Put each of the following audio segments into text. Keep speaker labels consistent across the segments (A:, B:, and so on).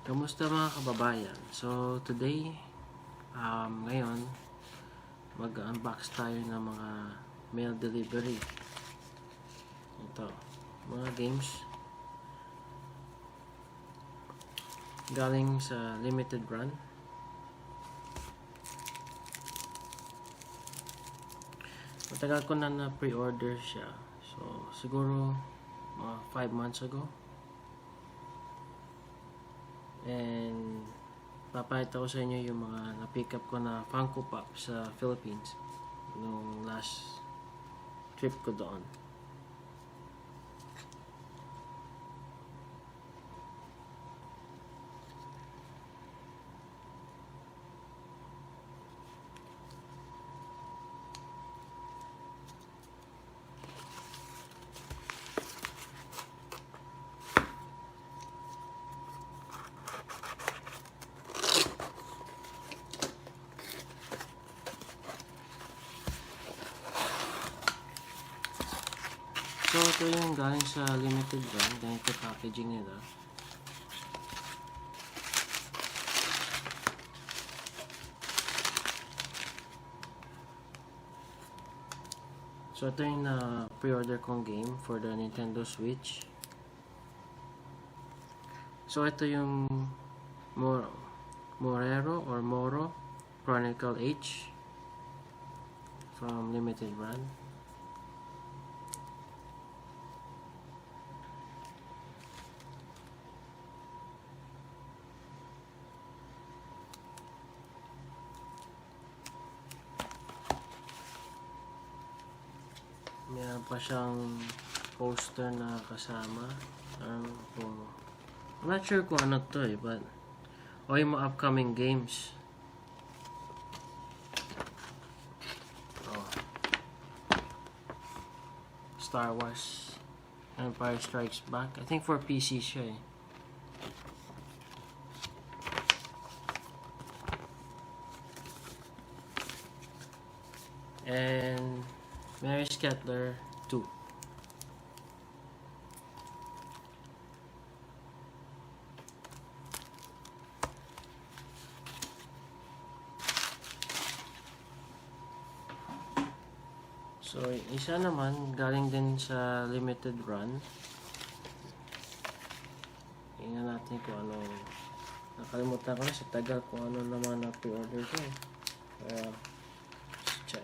A: Kamusta mga kababayan? So today, ngayon mag-unbox tayo ng mga mail delivery. Ito, mga games galing sa limited run. Matagal ko na pre-order siya. So siguro mga 5 months ago. And papakita ko sa inyo yung mga na-pick up ko na Funko Pop sa Philippines nung last trip ko doon. So, ito yung galing sa limited run. Ganito packaging nila. So, ito yung pre-order kong game for the Nintendo Switch. So, ito yung Moero or Moero Chronicle H from limited run. Meron pa siyang poster na kasama. I'm not sure kung ano to but yung mga upcoming games. Star Wars Empire Strikes Back. I think for PC siya eh. And Skelter 2. So, isa naman galing din sa limited run. Tingnan natin kung ano. Nakalimutan ko na sa tagal kung ano naman na pre-order ko eh. Check.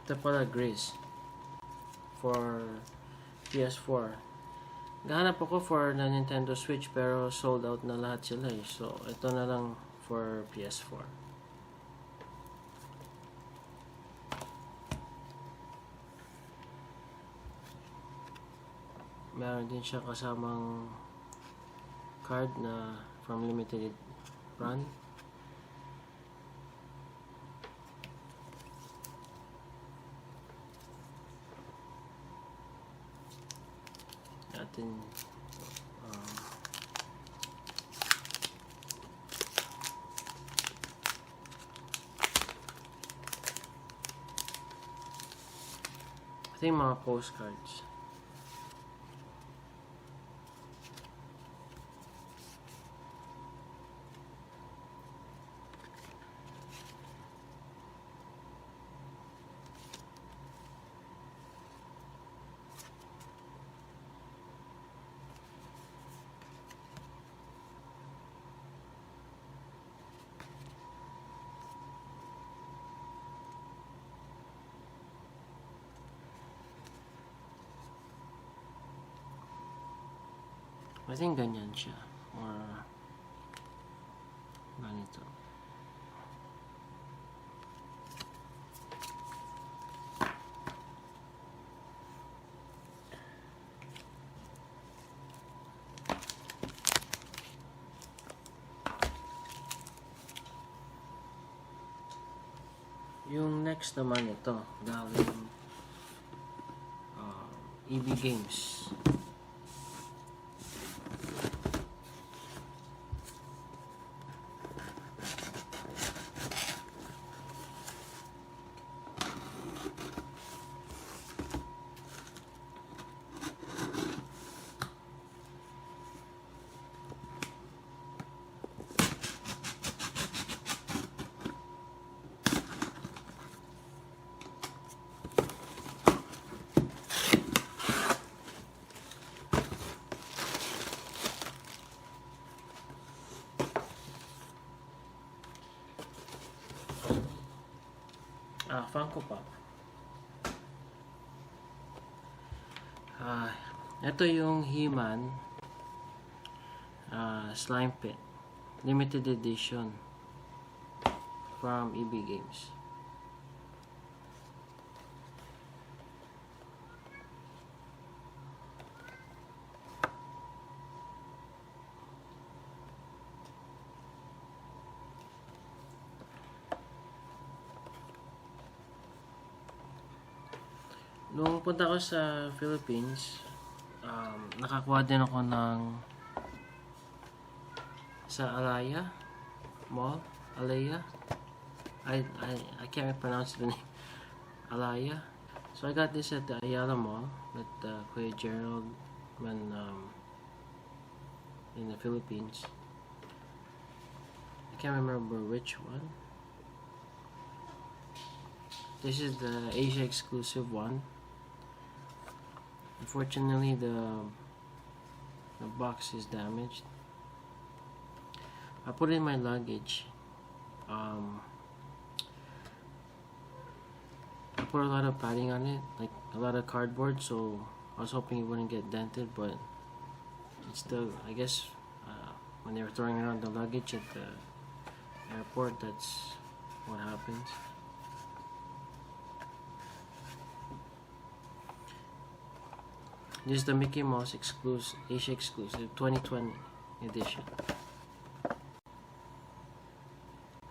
A: Ito pala Gris for PS4. Gahanap ako for the Nintendo Switch pero sold out na lahat sila eh. So ito na lang for PS4. Meron din siya kasamang card na from limited run. Natin I think mga postcards. I think ganyan siya or ganito. Yung next naman ito galing EB Games. Funko Pop. Ito yung He-Man Slime Pit limited edition from EB Games. Nung punta ko sa Philippines, nakakuha din ako sa Alaya Mall. Alaya? I can't pronounce the name. Alaya. So I got this at the Ayala Mall with Kuya Gerald when in the Philippines. I can't remember which one. This is the Asia exclusive one. Unfortunately, the box is damaged. I put it in my luggage. I put a lot of padding on it, like a lot of cardboard, so I was hoping it wouldn't get dented, but it's still, I guess, when they were throwing around the luggage at the airport, that's what happens. This is the Mickey Mouse exclusive, Asia exclusive 2020 edition.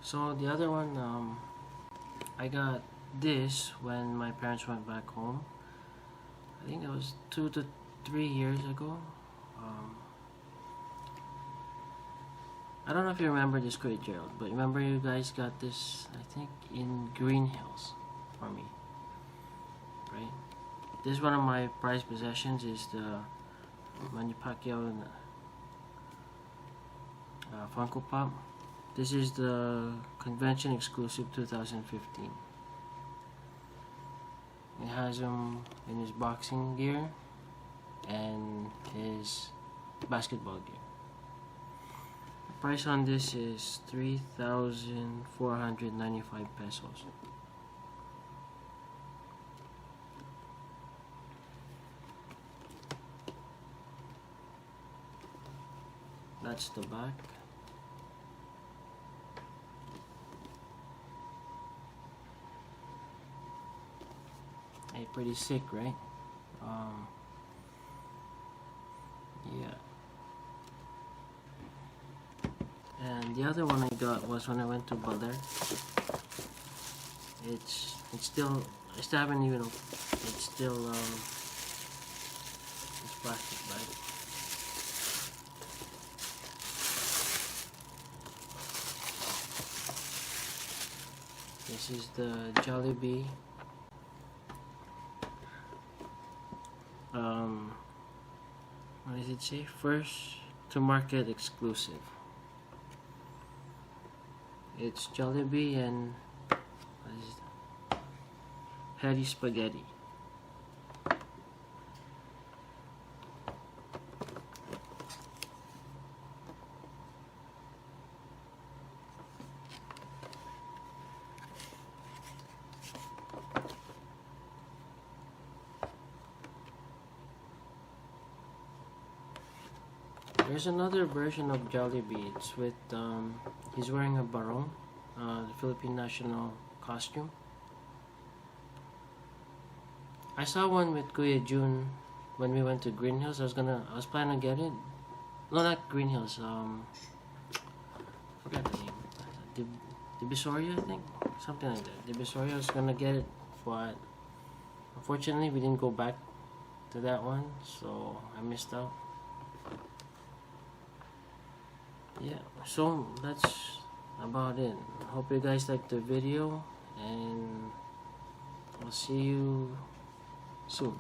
A: So the other one, I got this when my parents went back home. I think it was 2 to 3 years ago. I don't know if you remember this, Kuya Gerald, but remember you guys got this, I think, in Green Hills for me, right? This is one of my prized possessions, is the Manny Pacquiao and Funko Pop. This is the convention exclusive 2015. It has him in his boxing gear and his basketball gear. The price on this is 3,495 pesos. That's the back. Hey, pretty sick, right? Yeah. And the other one I got was when I went to Baler. It's still, I still haven't even, it's still it's plastic bag. This is the Jollibee what does it say? First to market exclusive. It's Jollibee and what is it? Hetty spaghetti. There's another version of Jollibee. It's with he's wearing a barong, the Philippine national costume. I saw one with Kuya Jun when we went to Green Hills. I was planning to get it. No, not Green Hills. I forgot the name. Divisoria, I think, something like that. Divisoria. I was gonna get it, but unfortunately we didn't go back to that one, so I missed out. Yeah, so that's about it. Hope you guys liked the video, and I'll see you soon.